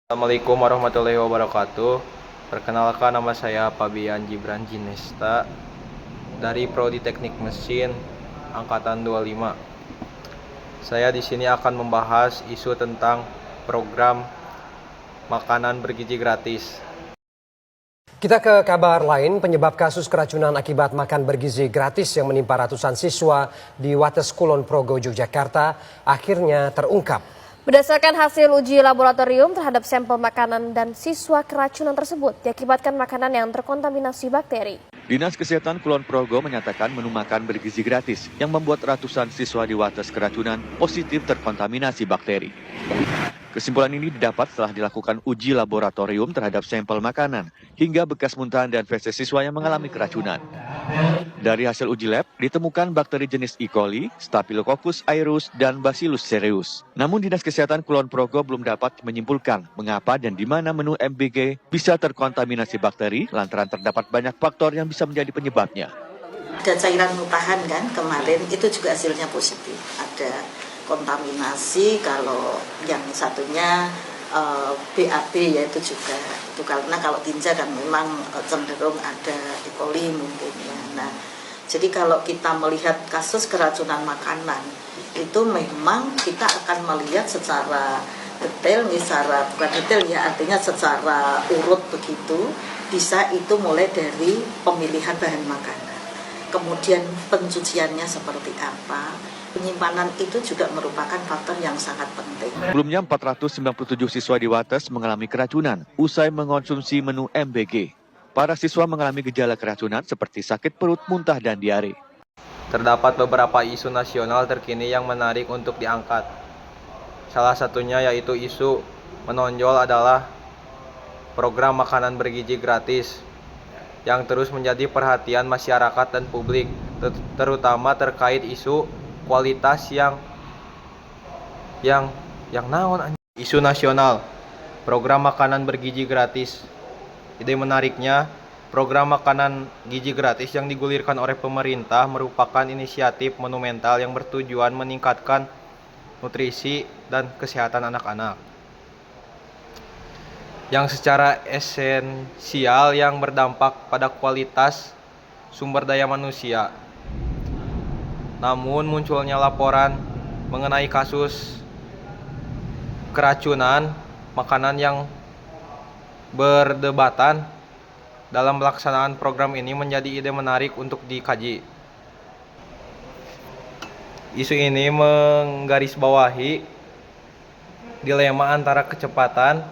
Assalamualaikum warahmatullahi wabarakatuh. Perkenalkan, nama saya Fabian Gibran Jinesta dari Prodi Teknik Mesin angkatan 25. Saya di sini akan membahas isu tentang program makanan bergizi gratis. Kita ke kabar lain, penyebab kasus keracunan akibat makan bergizi gratis yang menimpa ratusan siswa di Wates Kulon Progo, Yogyakarta akhirnya terungkap. Berdasarkan hasil uji laboratorium terhadap sampel makanan dan siswa, keracunan tersebut diakibatkan makanan yang terkontaminasi bakteri. Dinas Kesehatan Kulon Progo menyatakan menu makan bergizi gratis yang membuat ratusan siswa di Wates keracunan positif terkontaminasi bakteri. Kesimpulan ini didapat setelah dilakukan uji laboratorium terhadap sampel makanan hingga bekas muntahan dan feses siswa yang mengalami keracunan. Dari hasil uji lab, ditemukan bakteri jenis E. coli, Staphylococcus aureus, dan Bacillus cereus. Namun Dinas Kesehatan Kulon Progo belum dapat menyimpulkan mengapa dan di mana menu MBG bisa terkontaminasi bakteri lantaran terdapat banyak faktor yang bisa menjadi penyebabnya. Ada cairan muntahan kan kemarin, itu juga hasilnya positif. Ada kontaminasi, kalau yang satunya BAB yaitu juga itu, karena kalau tinja kan memang cenderung ada E. coli mungkin ya. Nah, jadi kalau kita melihat kasus keracunan makanan itu memang kita akan melihat secara detail, bukan detail ya, artinya secara urut begitu. Bisa itu mulai dari pemilihan bahan makanan, kemudian pencuciannya seperti apa. Penyimpanan itu juga merupakan faktor yang sangat penting. Sebelumnya 497 siswa di Wates mengalami keracunan usai mengonsumsi menu MBG. Para siswa mengalami gejala keracunan seperti sakit perut, muntah, dan diare. Terdapat beberapa isu nasional terkini yang menarik untuk diangkat. Salah satunya yaitu isu menonjol adalah program makanan bergizi gratis yang terus menjadi perhatian masyarakat dan publik, terutama terkait isu kualitas yang naon. Isu nasional, program makanan bergizi gratis. Ide menariknya, program makanan gizi gratis yang digulirkan oleh pemerintah merupakan inisiatif monumental yang bertujuan meningkatkan nutrisi dan kesehatan anak-anak, yang secara esensial yang berdampak pada kualitas sumber daya manusia. Namun munculnya laporan mengenai kasus keracunan makanan yang berdebatan dalam pelaksanaan program ini menjadi ide menarik untuk dikaji. Isu ini menggarisbawahi dilema antara kecepatan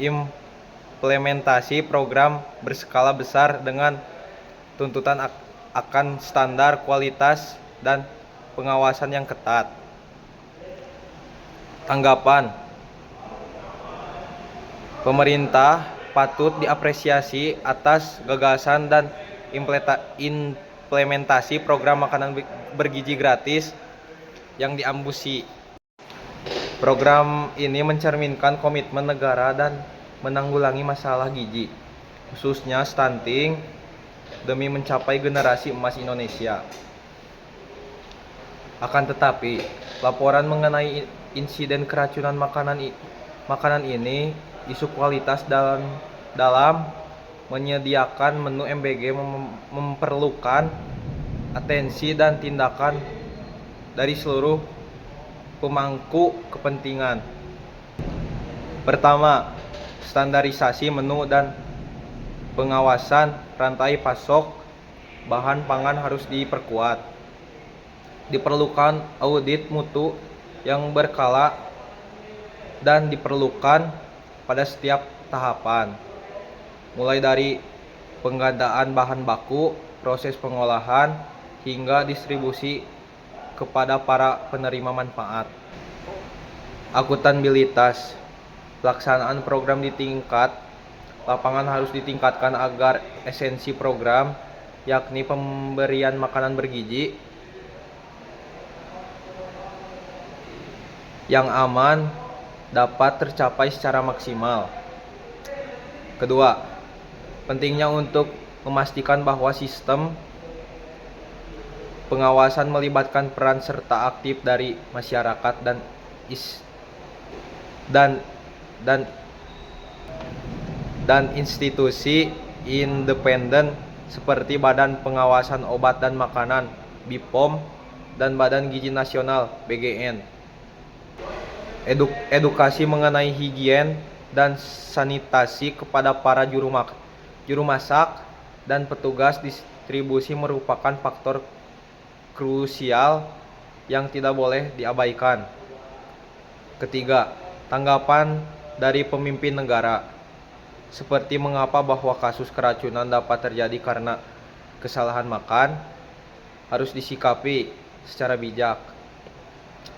implementasi program berskala besar dengan tuntutan akan standar kualitas dan pengawasan yang ketat. Tanggapan: pemerintah patut diapresiasi atas gagasan dan implementasi program makanan bergizi gratis yang diambusi. Program ini mencerminkan komitmen negara dan menanggulangi masalah gizi, khususnya stunting, demi mencapai generasi emas Indonesia. Akan tetapi, laporan mengenai insiden keracunan makanan ini, isu kualitas dalam menyediakan menu MBG memerlukan atensi dan tindakan dari seluruh pemangku kepentingan. Pertama, standarisasi menu dan pengawasan rantai pasok bahan pangan harus diperkuat. Diperlukan audit mutu yang berkala dan diperlukan pada setiap tahapan, mulai dari pengadaan bahan baku, proses pengolahan, hingga distribusi kepada para penerima manfaat. Akuntabilitas, pelaksanaan program di tingkat lapangan harus ditingkatkan agar esensi program, yakni pemberian makanan bergizi yang aman, dapat tercapai secara maksimal. Kedua, pentingnya untuk memastikan bahwa sistem pengawasan melibatkan peran serta aktif dari masyarakat dan dan institusi independen seperti Badan Pengawasan Obat dan Makanan (BPOM) dan Badan Gizi Nasional (BGN). Edukasi mengenai higien dan sanitasi kepada para juru masak dan petugas distribusi merupakan faktor krusial yang tidak boleh diabaikan. Ketiga, tanggapan dari pemimpin negara, seperti mengapa bahwa kasus keracunan dapat terjadi karena kesalahan makan, harus disikapi secara bijak.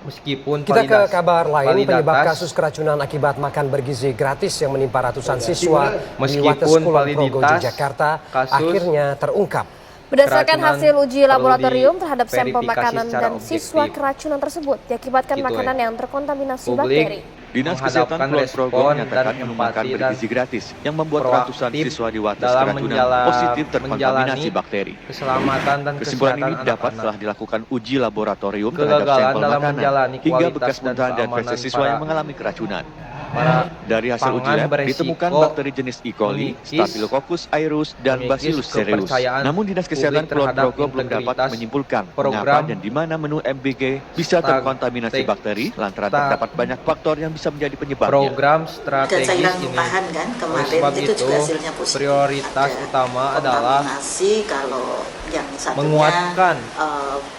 Meskipun Kita ke kabar lain, validitas- penyebab kasus keracunan akibat makan bergizi gratis yang menimpa ratusan siswa di Wates Meskipun Kulon Progo, validitas Yogyakarta kasus akhirnya terungkap. Berdasarkan keracunan hasil uji perlu laboratorium terhadap sampel diverifikasi makanan secara dan siswa objektif. keracunan tersebut diakibatkan Gitu, makanan yang terkontaminasi Publik bakteri. Dinas Kesehatan menghadapkan Kulon Progo respon menyatakan dan menumakan empati bergizi dan gratis yang membuat ratusan proaktif siswa di Wates dalam keracunan positif terkontaminasi menjalani bakteri. keselamatan dan Kesimpulan kesehatan ini didapat anak-anak. setelah dilakukan uji laboratorium terhadap Kegagalan sampel dalam makanan menjalani hingga kualitas bekas dan muntahan dan keamanan feses siswa para- yang mengalami keracunan. Para Dari hasil uji pangan lab beresiko ditemukan bakteri jenis E. coli, mengikis- Staphylococcus aureus, dan mengikis Bacillus cereus. kepercayaan Namun Dinas Kesehatan publik Kulon terhadap Progo belum dapat integritas menyimpulkan program mengapa dan di mana menu MBG bisa terkontaminasi bakteri lantaran terdapat banyak faktor yang bisa menjadi penyebabnya. program Ada strategis cairan ini. numpahan kan Oleh kemarin sebab itu juga hasilnya positif. prioritas Ada utama adalah kontaminasi kalau yang satunya menguatkan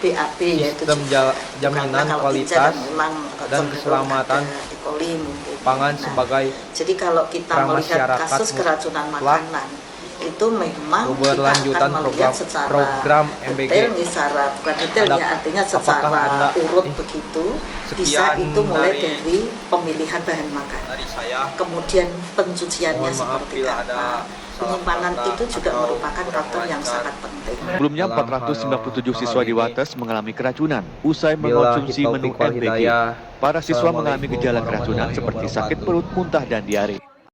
BAB yaitu sistem juga jaminan karena kalau kualitas pizza memang dan cenderung keselamatan ada E. coli mungkin. pangan Nah, sebagai jadi kalau kita melihat pramasyarakat kasus keracunan mutlak, makanan itu memang keberlanjutan kita akan melihat program MBG. detail, secara bukan detail ya, artinya Apakah secara Anda urut begitu bisa sekian itu mulai dari- dari pemilihan bahan makanan, dari saya kemudian pencuciannya mohon maaf seperti bila apa, ada penyimpanan salah kata itu juga atau merupakan faktor kurang yang lancar. sangat penting. Sebelumnya Dalam 497 hal siswa di ini, Wates mengalami keracunan usai Bila mengonsumsi kita menu wal MBG. hidayah. Para siswa mengalami Assalamualaikum gejala keracunan warahmatullahi seperti sakit wabarakatuh. perut, muntah, dan diare.